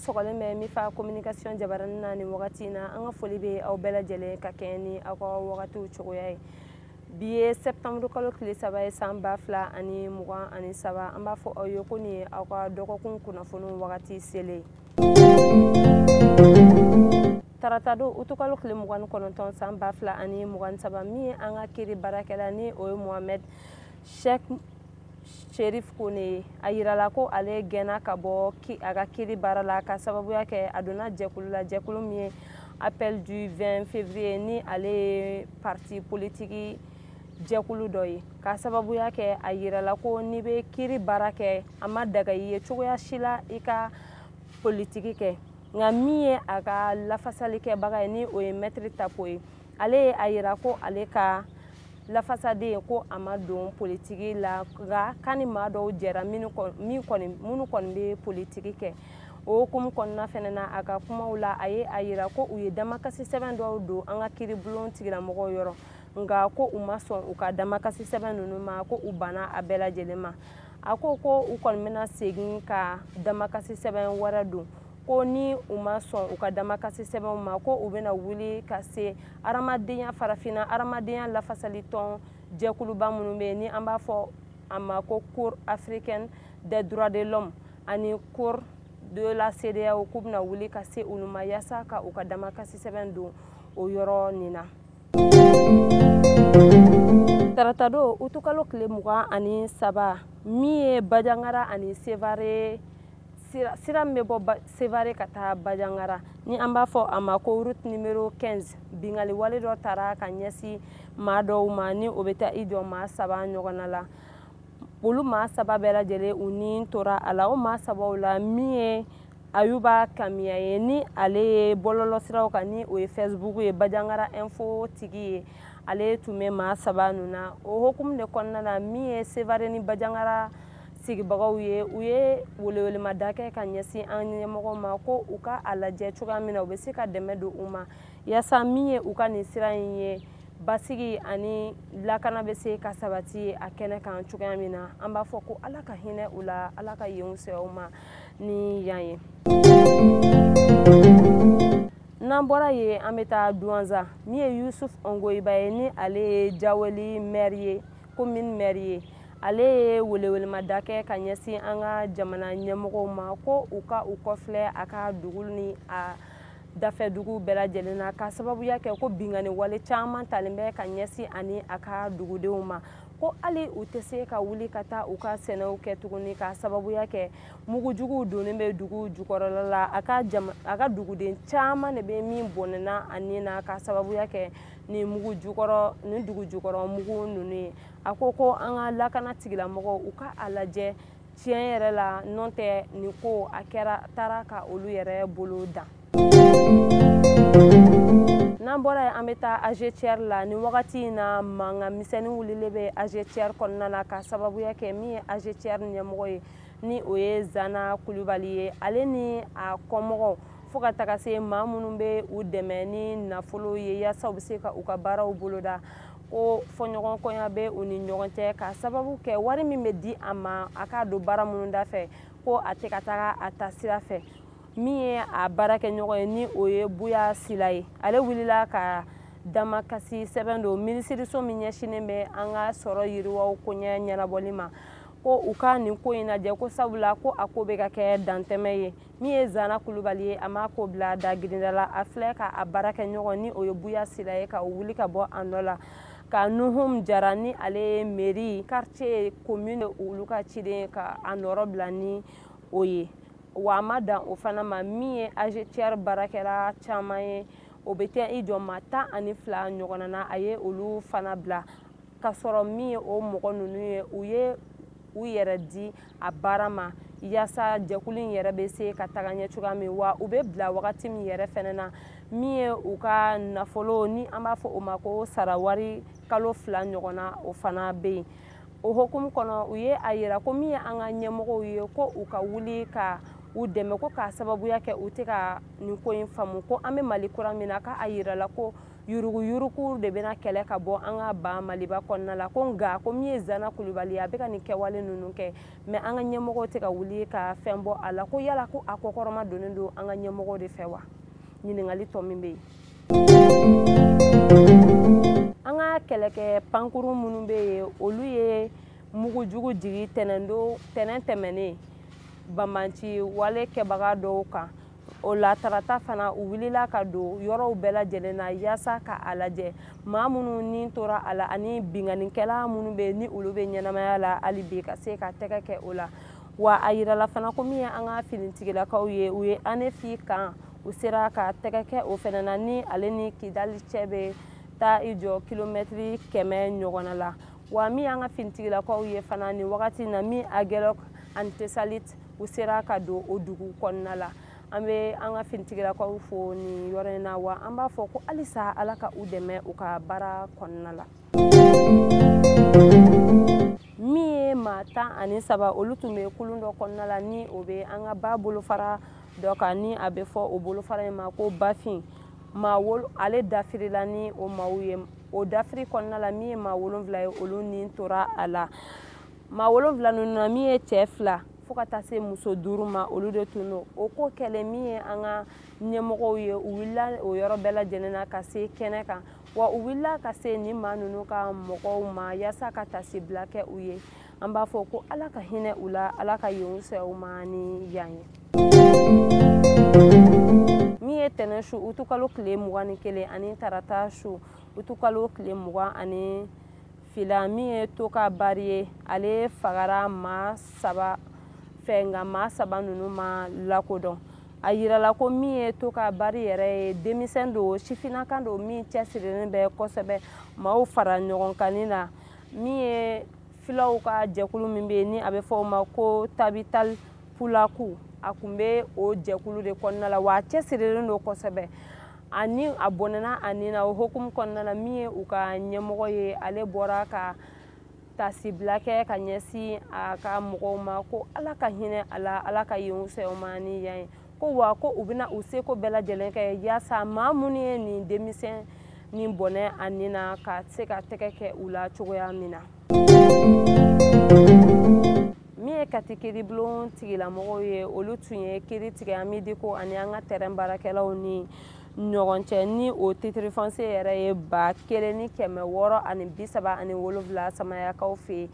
sɔgɔlen bɛ Mifa communication jabarani na ni wagati na an ka foli bɛ aw bɛɛ lajɛlen ka kɛɲɛ ni aw ka wagatiw cogoya ye. Bi ye septembre kalo tile 3 ye san 2023 an b'a fɔ aw ye ko nin ye aw ka dɔgɔkun kunnafoni wagati selen. Tarata don utu kalo tile 29 san 2023 min ye an ka kiri baarakɛla ni o ye Mohamed Sheikh Cherif Kone a yirala ko ale gɛnna ka bɔ a ka kiri baara la ka sababuya kɛ a donna jɛkulu la jɛkulu min ye appel du 20 février ni ale ye parti politique jɛkulu dɔ ye ka sababuya kɛ a yirala ko ni bɛ kiri baara kɛ a ma daga i ye cogoya si la i ka politique kɛ nka min ye a ka lafasalikɛbaga ye ni o ye maître Tapo ye ale ye a yira ko ale ka lafasaden ko a ma don politique la nka kani maa dɔw jɛra minnu kɔni bɛ politique kɛ o hukumu kɔnɔna fɛnɛ na a ka kumaw la a ye a yira ko u ye damakasi sɛbɛn dɔw don an ka kiribulon tigilamɔgɔw yɔrɔ nka ko u ma sɔn u ka damakasi sɛbɛn ninnu ma ko u banna a bɛɛ lajɛlen ma a ko u kɔni bɛna segin ka damakasi sɛbɛn wɛrɛ don ko ni u ma sɔn u ka damakasi sɛbɛnw ma ko u bɛna wuli ka se farafinna adamadenya lafasali tɔn jɛkuluba minnu bɛ yen ni an b'a fɔ a ma ko cour africaine des droits de l'homme ani cour de la CEDEAO k'u bɛna wuli ka se olu ma yaasa ka u ka damakasi sɛbɛn don o yɔrɔ nin na. Tarata don utu kalo tile 23 min ye Bajangara ani Sevare sira min bɛ bɔ Sevare ka taa Bajangara ni an b'a fɔ a ma ko route numéro 15 bingali wale dɔ taara ka ɲɛsin maa dɔw ma ni o bɛ taa i jɔ maa 3 ɲɔgɔnna la olu maa 3 bɛɛ lajɛlen u ni tora a la o maa 3 la min ye Ayuba Kamiya ye ni ale ye bɔlɔlɔsiraw kan ni o ye Facebook ye Bajangara info tigi ye ale tun bɛ maa 3 ninnu na o hukumu de kɔnɔna la min ye Sevare ni Bajangara sigibagaw ye u ye welewelemada kɛ ka ɲɛsin an ɲɛmɔgɔw ma ko u ka a lajɛ cogoya min na u bɛ se ka dɛmɛ don u ma yaasa min ye u ka nin sira in ye basigi ani lakana bɛ se ka sabati a kɛnɛ kan cogoya min na an b'a fɔ ko Ala ka hinɛ u la Ala ka yen fisaya u ma ni yan ye. N'an bɔra ye an bɛ taa Douanza min ye Yusuf Ongoyiba ye ni ale ye Jaweli maire ye commune maire ye ale ye welewelemada kɛ ka ɲɛsin an ka jamana ɲɛmɔgɔw ma ko u ka u kɔfilɛ a ka dugu ni a dafɛ dugu bɛɛ lajɛlen na ka sababuya kɛ ko bingani wale caman talen bɛ ka ɲɛsin ani a ka dugudenw ma ko hali u tɛ se ka wuli ka taa u ka sɛnɛw kɛ tuguni ka sababuya kɛ mugujuguw donnen bɛ dugu jukɔrɔla la a ka duguden caman de bɛ min bɔnɛna a nin na ka sababuya kɛ nin dugu jukɔrɔ mugu ninnu ye a ko an ka lakana tigilamɔgɔw u ka a lajɛ tiɲɛ yɛrɛ la n'o tɛ nin ko a taara ka olu yɛrɛ bolo dan. N'an bɔra yen an bɛ taa AGTR la ni wagati in na mankan misɛnnin wulilen bɛ AGTR kɔnɔna na ka sababuya kɛ min ye AGTR ɲɛmɔgɔ ye ni o ye Zana Kulibali ye ale ni a kɔmɔgɔw fo ka taga se maa minnu bɛ u dɛmɛ ni nafolo ye yaasa u bɛ se ka u ka baaraw boloda ko fɔɲɔgɔnkɔya bɛ u ni ɲɔgɔn cɛ ka sababu kɛ wari min bɛ di a ma a k'a don baara minnu da fɛ ko a tɛ ka taga a ta sira fɛ min ye a baarakɛɲɔgɔn ye ni o ye Buya Sila ye ale wulila ka damakasi sɛbɛn don minisiriso min ɲɛsinnen bɛ an ka sɔrɔ yiriwaw koɲɛ ɲɛnabɔli ma ko u ka nin ko in lajɛ ko sabula ko a ko bɛ ka kɛ dantɛmɛ ye min ye Zana Kulibali ye a ma ko bila dagirinda la a filɛ ka a baarakɛɲɔgɔn ni o ye Buya Sila ye ka wuli ka bɔ a nɔ la ka Nuhum Jara ni ale ye mairie quartier commune olu ka ciden ka a nɔrɔ bila ni o ye wa a ma dan o fana ma min ye AGTR baarakɛla caman ye o bɛ taa i jɔ maa 12 ɲɔgɔnna na a ye olu fana bila ka sɔrɔ min ye o mɔgɔ ninnu ye u ye u yɛrɛ di a baara ma yaasa jɛkulu in yɛrɛ bɛ se ka taga ɲɛ cogoya min wa u bɛ bila wagati min yɛrɛ fana na min ye u ka nafolo ni an b'a fɔ o ma ko sarawari kalo 2 ɲɔgɔnna o fana bɛ yen o hukumu kɔnɔ u ye a yira ko min ye an ka ɲɛmɔgɔw ye ko u ka wuli ka u dɛmɛ ko k'a sababuya kɛ u tɛ ka nin ko in faamu ko an bɛ Mali kura min na k'a yirala ko yurugu de bena kɛlɛ ka bɔ an ka ba Maliba kɔnɔna la ko nka ko min ye Zana Kulibali a bɛ ka nin kɛwale ninnu kɛ mais an ka ɲɛmɔgɔw tɛ ka wuli ka fɛn bɔ a la ko yala ko a kɔkɔrɔma donnen don an ka ɲɛmɔgɔw de fɛ wa ɲininkali tɔ min bɛ yen an ka kɛlɛkɛ pankuru minnu bɛ yen olu ye mugujugu jigi tɛnɛn tɛmɛnen Banbanci wale kɛbaga dɔw kan o la tarata fana u wulila ka don yɔrɔw bɛɛ lajɛlen na yaasa ka a lajɛ maa minnu ni tora a la ani binganikɛla minnu bɛ ni olu bɛ ɲɛnamaya la hali bi ka se ka tɛgɛ kɛ o la wa a yirala fana ko min ye an ka finitigilakaw ye u ye Anefi kan u sera ka tɛgɛ kɛ o fana na ni ale ni Kidali cɛ bɛ taa i jɔ kilomɛtiri 100 ɲɔgɔnna la wa min an ka finitigilakaw ye fana ni wagati na min Aguelok ani Tesalit u sera ka don o dugu kɔnɔna la an bɛ an ka finitigilakaw fo ni yɔrɔ in na wa an b'a fɔ ko halisa Ala ka u dɛmɛ u ka baara kɔnɔna la min ye maa 13 olu tun bɛ kulun dɔ kɔnɔna la ni o bɛ an ka ba bolofara dɔ kan ni a bɛ fɔ o bolofara in ma ko Bafin ale dafirila ni o maaw ye o dafiri kɔnɔna la min ye maa 7 ye olu ni tora a la maa 7 ninnu na min ye cɛ 2 fo ka taa se muso 5 ma olu de tun don o ko kɛlɛ min ye an ka ɲɛmɔgɔw ye u wulila o yɔrɔ bɛɛ lajɛlen na ka se kɛnɛ kan wa u wulila ka se ni maa ninnu ka mɔgɔw ma yaasa ka tasibila kɛ u ye an b'a fɔ ko Ala ka hinɛ u la Ala ka yen fisaya u ma ni yan ye min ye tɛnɛn su utukalo tile 21 ani tarata su utukalo tile 20 ani fila min ye Toka Bari ye ale fagara maa 3 fɛ nka maa 3 ninnu ma lakodɔn a yirala ko min ye Toka Bari yɛrɛ ye denmisɛn don sifinakan don min cɛsirilen bɛ kosɛbɛ maaw fara ɲɔgɔn kan ni na min ye filaw ka jɛkulu min bɛ yen ni a bɛ fɔ o ma ko Tabital Pulaku a tun bɛ o jɛkulu de kɔnɔna la wa a cɛsirilen don kosɛbɛ ani a bɔnɛna a nin na o hukumu kɔnɔna la min ye u ka ɲɛmɔgɔ ye ale bɔra ka tasibila kɛ ka ɲɛsin a ka mɔgɔw ma ko Ala ka hinɛ a la Ala ka yen fisaya u ma ni yan ye ko wa ko u bɛna u seko bɛɛ lajɛlen kɛ yaasa maa minnu ye nin denmisɛn nin bɔnɛ a nin na ka se ka tɛgɛ kɛ u la cogoya min na min ye Kati kiribulon tigilamɔgɔw ye olu tun ye kiri tigɛ Amidiko ani an ka terrain baarakɛlaw ni ɲɔgɔn cɛ ni o titre foncier yɛrɛ ye 1637 Samayakaw fɛ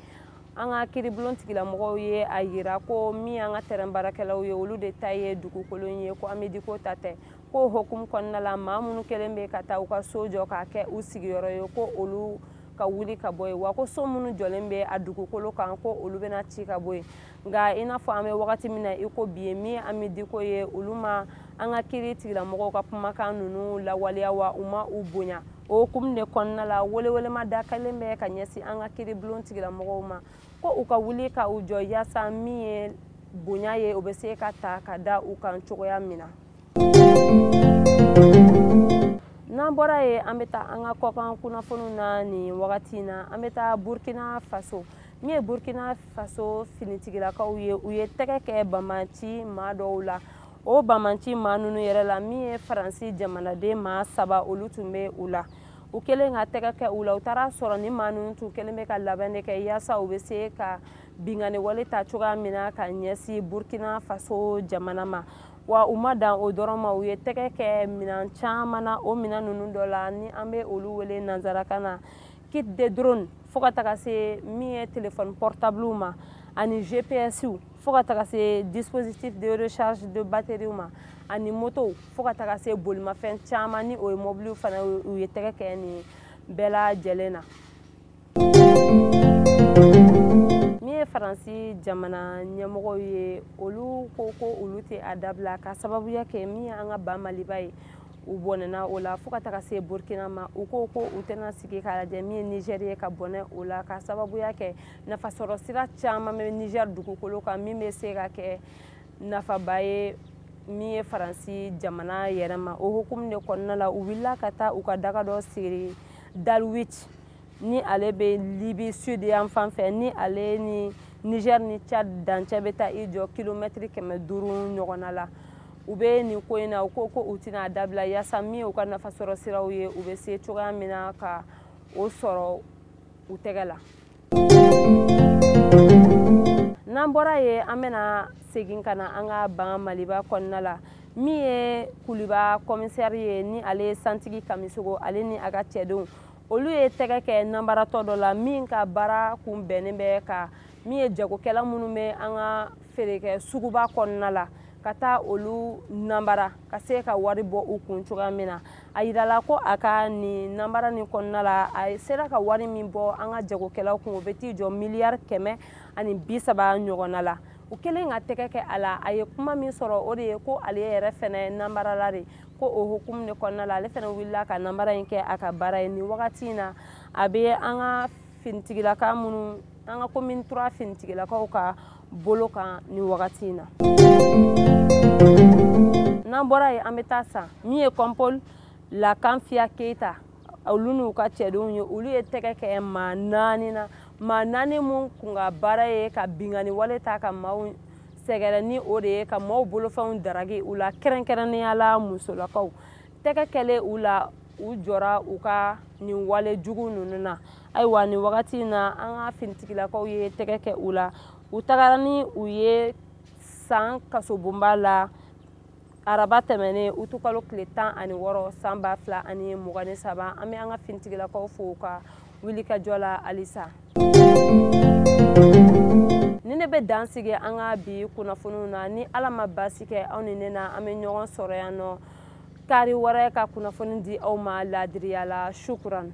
an ka kiribulon tigilamɔgɔw ye a yira ko min an ka terrain baarakɛlaw ye olu de ta ye dugukolo in ye ko Amidiko ta tɛ ko hukumu kɔnɔna la maa minnu kɛlen bɛ ka taa u ka so jɔ k'a kɛ u sigiyɔrɔ ye ko olu ka wuli ka bɔ yen wa ko so minnu jɔlen bɛ a dugukolo kan ko olu bɛna ci ka bɔ yen nka i n'a fɔ an bɛ wagati min na i ko bi ye min ye Amidiko ye olu ma an ka kiri tigilamɔgɔw ka kumakan ninnu lawaleya wa u ma u bonya o hukumu de kɔnɔna la welewelema da kɛlen bɛ ka ɲɛsin an ka kiribulon tigilamɔgɔw ma ko u ka wuli ka u jɔ yaasa min ye bonya ye o bɛ se ka ta ka da u kan cogoya min na n'an bɔra ye an bɛ taa an ka kɔkan kunnafoniw na nin wagati in na an bɛ taa Burkina Faso min ye Burkina Faso finitigilakaw ye u ye tɛgɛ kɛ Banbanci maa dɔw la o Banbanci maa ninnu yɛrɛ la min ye Faransi jamanaden maa 3 olu tun bɛ u la u kɛlen ka tɛgɛ kɛ u la u taara sɔrɔ ni maa ninnu tun kɛlen bɛ ka labɛn de kɛ yaasa u bɛ se ka bingani wale ta cogoya min na ka ɲɛsin Burkina Faso jamana ma wa u ma dan o dɔrɔn ma u ye tɛgɛ kɛ minɛn caman na o minɛn ninnu dɔ la ni an bɛ olu wele nanzarakan na kit de drone fo ka taga se min ye téléphone portable ma ani GPS fo ka taga se dispositif de recharge de batterie ma ani moto fo ka taga se bolimafɛn caman ni o ye mobile fana u ye tɛgɛ kɛ nin bɛɛ lajɛlen na min ye Faransi jamana ɲɛmɔgɔw ye olu ko ko olu tɛ a dabila ka sababuya kɛ min ye an ka ba Maliba ye u bɔnɛna o la fo ka taga se Burkina ma u ko ko u tɛna sigi k'a lajɛ min ye Niger ye ka bɔnɛ o la ka sababuya kɛ nafasɔrɔ sira caman bɛ Niger dugukolo kan min bɛ se ka kɛ nafaba ye min ye Faransi jamana yɛrɛ ma o hukumu de kɔnɔna la u wulila ka taa u ka daga dɔ sigi Darwich ni ale bɛ Libi Sud yan fan fɛ ni ale ni Niger ni Tchad dancɛ bɛ taa i jɔ kilomɛtiri 500 ɲɔgɔnna la u bɛ nin ko in na u ko ko u tɛna dabila yaasa min u ka nafasɔrɔ siraw ye u bɛ se cogoya min na ka o sɔrɔ u tɛgɛ la. N'an bɔra ye an bɛna segin ka na an ka ban Maliba kɔnɔna la min ye Kuliba commissaire ye ni ale santigi Kamisogo ale ni a ka cɛdenw olu ye tɛgɛ kɛ nanbaratɔ dɔ la min ka baara kun bɛnnen bɛ ka min ye jagokɛla minnu bɛ an ka feerekɛ suguba kɔnɔna la ka taa olu nanbara ka se ka wari bɔ u kun cogoya min na a yirala ko a ka nin nanbara nin kɔnɔna la a sera ka wari min bɔ an ka jagokɛlaw kun o bɛ t'i jɔ miliyari 130 ɲɔgɔnna la u kɛlen ka tɛgɛ kɛ a la a ye kuma min sɔrɔ o de ye ko ale yɛrɛ fɛnɛ nanbarala de ko o hukumu de kɔnɔna la ale fɛnɛ wulila ka nanbara in kɛ a ka baara ye nin wagati in na a bɛ an ka finitigilaka minnu an ka commune 3 finitigilakaw ka bolo kan nin wagati in na. N'an bɔra ye an bɛ taa san min ye Kɔnpol Lakanfiya Keyita olu n'u ka cɛdenw ye olu ye tɛgɛ kɛ maa 4 na maa 4 mun kun ka baara ye ka bingani wale ta ka maaw sɛgɛrɛ ni o de ye ka maaw bolofɛnw daragi u la kɛrɛnkɛrɛnnenya la musolakaw tɛgɛ kɛlen u la u jɔra u ka nin wale jugu ninnu na ayiwa nin wagati in na an ka finitigilakaw ye tɛgɛ kɛ u la u tagara ni u ye san kasobonba la araba tɛmɛnen utukalo tile 16 san 2023 an bɛ an ka finitigilakaw fo ka wilikajɔ la halisa. Ni ne bɛ dan sigi an ka bi kunnafoniw na ni Ala ma baasi kɛ aw ni ne na an bɛ ɲɔgɔn sɔrɔ yan nɔ kari wɛrɛ ka kunnafoni di aw ma laadiriya la shukran.